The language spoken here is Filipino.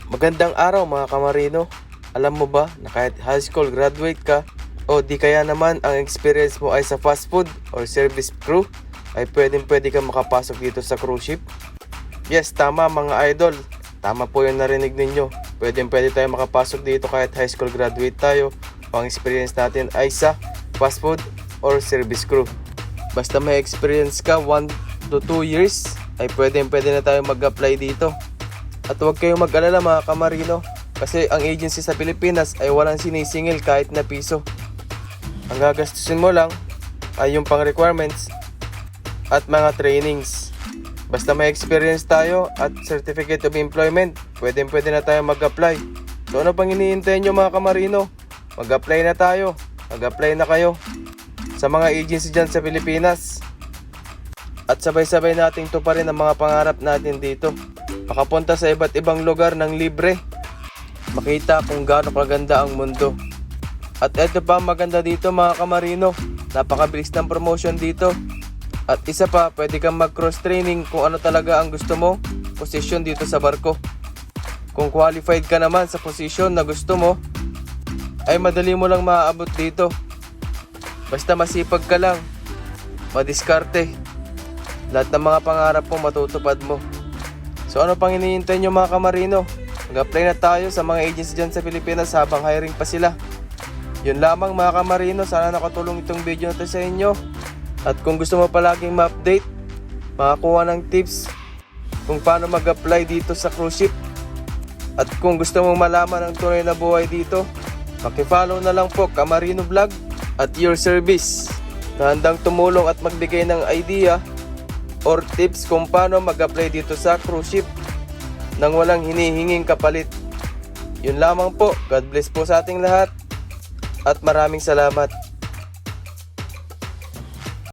Magandang araw mga kamarino. Alam mo ba na kahit high school graduate ka o di kaya naman ang experience mo ay sa fast food or service crew, ay pwede kang makapasok dito sa cruise ship? Yes, tama mga idol. Tama po yung narinig ninyo. Pwede tayo makapasok dito kahit high school graduate tayo o ang experience natin ay sa fast food or service crew. Basta may experience ka 1 to 2 years, ay pwede na tayo mag-apply dito. At huwag kayong mag-alala mga kamarino, kasi ang agency sa Pilipinas ay walang sinisingil kahit na piso. Ang gagastusin mo lang ay yung pang requirements at mga trainings. Basta may experience tayo at certificate of employment, pwede na tayo mag-apply. So ano pang iniintay nyo mga kamarino? Mag-apply na tayo, mag-apply na kayo sa mga agency dyan sa Pilipinas. At sabay-sabay nating tuparin ang mga pangarap natin dito. Makapunta sa iba't ibang lugar ng libre. Makita kung gaano kaganda ang mundo. At eto pa ang maganda dito mga kamarino, napakabilis ng promotion dito. At isa pa, pwede kang mag-cross training kung ano talaga ang gusto mo, posisyon dito sa barko. Kung qualified ka naman sa posisyon na gusto mo, ay madali mo lang maaabot dito. Basta masipag ka lang, madiskarte, lahat ng mga pangarap mo matutupad mo. So ano pang hinihintay nyo mga kamarino? Mag-apply na tayo sa mga agency dyan sa Pilipinas habang hiring pa sila. Yun lamang mga kamarino, sana nakatulong itong video na to sa inyo. At kung gusto mo palaging ma-update, makakuha ng tips kung paano mag-apply dito sa cruise ship, at kung gusto mong malaman ang tunay na buhay dito, paki-follow na lang po Kamarino Vlog at your service, na handang tumulong at magbigay ng idea or tips kung paano mag-apply dito sa cruise ship nang walang hinihinging kapalit. Yun lamang po. God bless po sa ating lahat at maraming salamat.